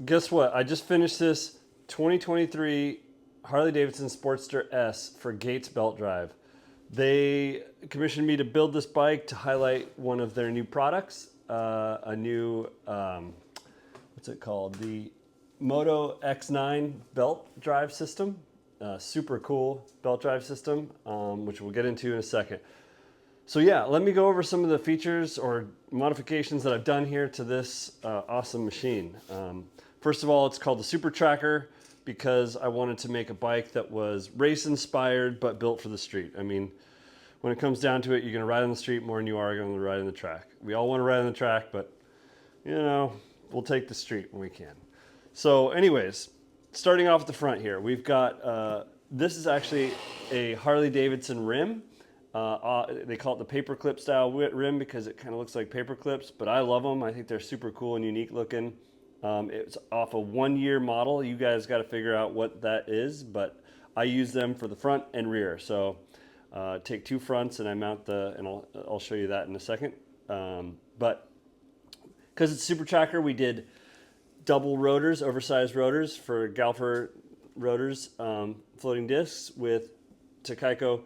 guess what? I just finished this 2023 Harley Davidson Sportster S for Gates belt drive. They commissioned me to build this bike to highlight one of their new products, a new, what's it called? The Moto X9 belt drive system. Super cool belt drive system, which we'll get into in a second. So yeah, let me go over some of the features or modifications that I've done here to this awesome machine. First of all, it's called the Super Tracker because I wanted to make a bike that was race inspired but built for the street. I mean, when it comes down to it, you're gonna ride on the street more than you are gonna ride on the track. We all wanna ride on the track, but you know, we'll take the street when we can. So anyways, starting off at the front here, we've got, this is actually a Harley Davidson rim. They call it the paperclip style rim because it kind of looks like paper clips, but I love them. I think they're super cool and unique looking. It's off a 1 year model. You guys got to figure out what that is, but I use them for the front and rear. So take two fronts and I mount and I'll show you that in a second. But because it's Super Tracker, we did double rotors, oversized rotors for Galfer rotors, floating discs with Takaiko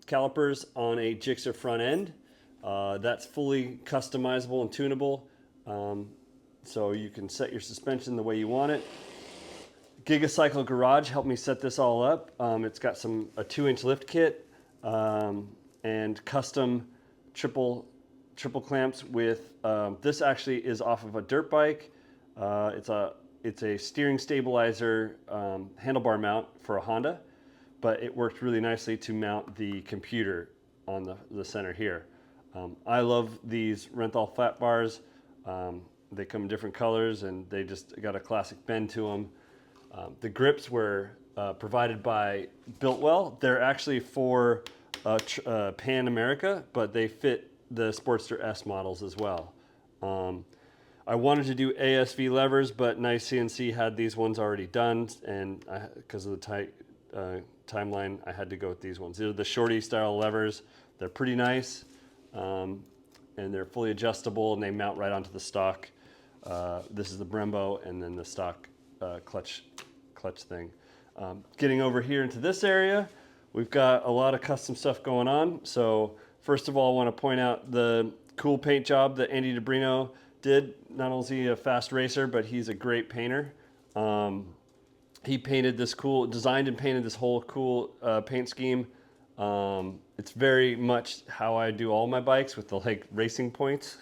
calipers on a Gixxer front end. That's fully customizable and tunable, so you can set your suspension the way you want it. Gigacycle Garage helped me set this all up. It's got a 2-inch lift kit and custom triple clamps with this actually is off of a dirt bike. It's a steering stabilizer handlebar mount for a Honda, but it worked really nicely to mount the computer on the center here. I love these Renthal flat bars. They come in different colors and they just got a classic bend to them. The grips were provided by Biltwell. They're actually for Pan America, but they fit the Sportster S models as well. I wanted to do ASV levers, but Nice CNC had these ones already done, and because of the tight timeline, I had to go with these ones. These are the shorty style levers. They're pretty nice, and they're fully adjustable, and they mount right onto the stock. This is the Brembo, and then the stock clutch thing. Getting over here into this area, we've got a lot of custom stuff going on. So first of all, I want to point out the cool paint job that Andy DeBrino did. Not only is he a fast racer, but he's a great painter. He designed and painted this whole cool paint scheme. It's very much how I do all my bikes with the racing points.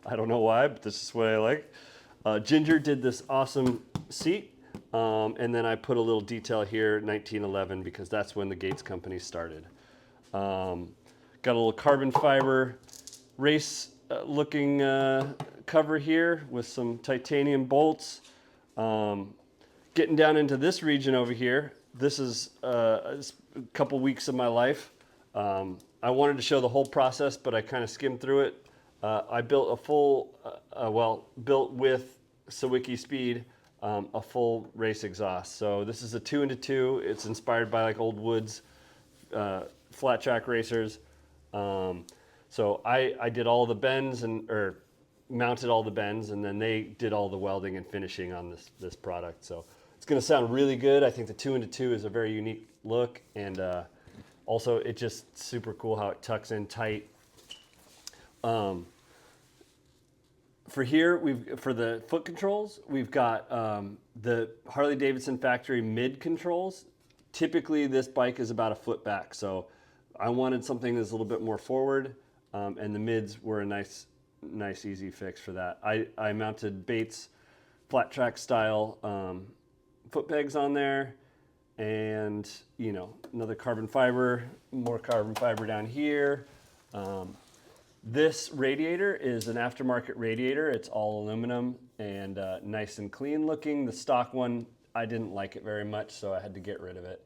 I don't know why, but this is what I like. Ginger did this awesome seat, and then I put a little detail here, 1911, because that's when the Gates company started. Got a little carbon fiber race looking cover here with some titanium bolts. Getting down into this region over here, this is a couple weeks of my life. I wanted to show the whole process, but I kind of skimmed through it. I built a full, built with Sawicki Speed, a full race exhaust. So this is a 2-into-2. It's inspired by old Woods flat track racers. So I did all the bends or mounted all the bends, and then they did all the welding and finishing on this product. So it's going to sound really good. I think the 2-into-2 is a very unique look, and also it's just super cool how it tucks in tight. For here, for the foot controls, we've got the Harley Davidson factory mid controls. Typically, this bike is about a foot back, so I wanted something that's a little bit more forward, and the mids were a nice easy fix for that. I mounted Bates flat track style foot pegs on there, and another carbon fiber, more carbon fiber down here. This radiator is an aftermarket radiator. It's all aluminum and nice and clean looking. The stock one, I didn't like it very much, so I had to get rid of it.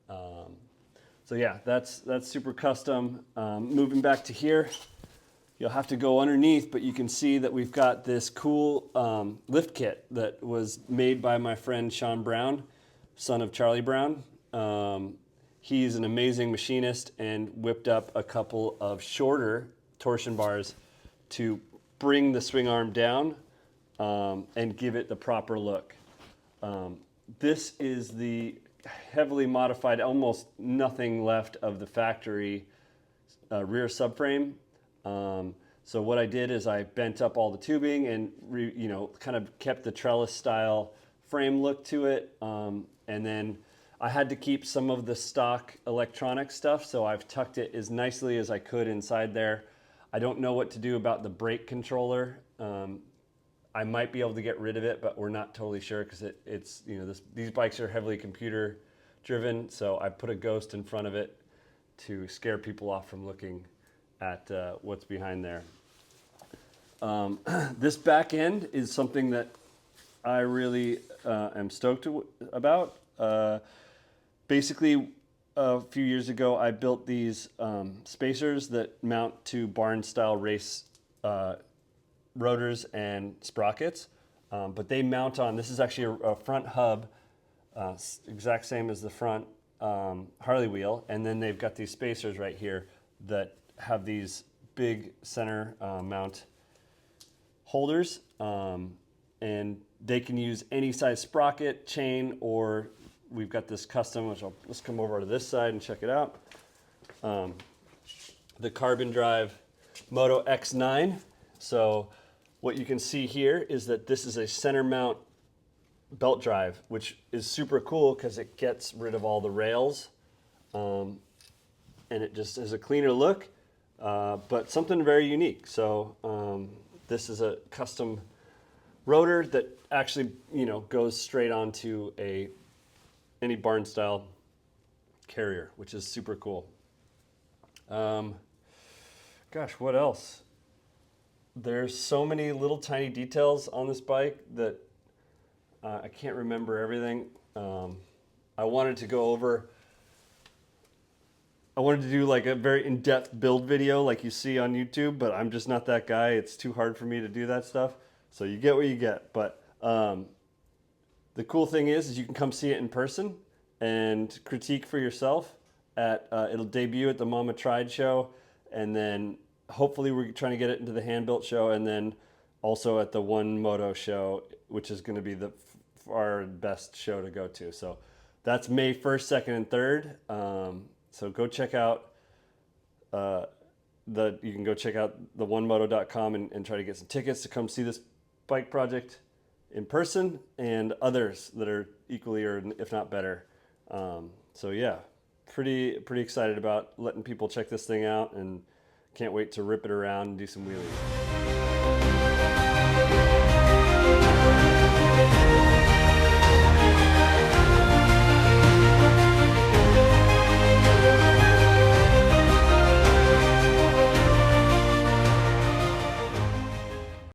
So yeah, that's super custom. Moving back to here, you'll have to go underneath, but you can see that we've got this cool lift kit that was made by my friend Sean Brown, son of Charlie Brown. He's an amazing machinist and whipped up a couple of shorter torsion bars to bring the swing arm down and give it the proper look. This is the heavily modified, almost nothing left of the factory rear subframe. So what I did is I bent up all the tubing and kind of kept the trellis style frame look to it. And then I had to keep some of the stock electronic stuff, so I've tucked it as nicely as I could inside there. I don't know what to do about the brake controller. I might be able to get rid of it, but we're not totally sure because these bikes are heavily computer driven, so I put a ghost in front of it to scare people off from looking at what's behind there. This back end is something that I really am stoked about. Basically, a few years ago, I built these spacers that mount to barn-style race rotors and sprockets, but they mount on, this is actually a front hub, exact same as the front Harley wheel, and then they've got these spacers right here that have these big center mount holders, and they can use any size sprocket, chain, or we've got this custom, which let's come over to this side and check it out. The Carbon Drive Moto X9. So what you can see here is that this is a center mount belt drive, which is super cool because it gets rid of all the rails, and it just has a cleaner look, but something very unique. So this is a custom rotor that actually goes straight onto any barn style carrier, which is super cool. Gosh, what else? There's so many little tiny details on this bike that I can't remember everything. I wanted to do like a very in-depth build video like you see on YouTube, but I'm just not that guy. It's too hard for me to do that stuff. So you get what you get. But the cool thing is you can come see it in person and critique for yourself. It'll debut at the Mama Tried show, and then hopefully we're trying to get it into the Hand Built show, and then also at the One Moto show, which is going to be our best show to go to. So that's May 1st, 2nd, and 3rd. So go check out you can go check out the onemoto.com and try to get some tickets to come see this bike project in person, and others that are equally or if not better. So yeah, pretty excited about letting people check this thing out, and can't wait to rip it around and do some wheelies.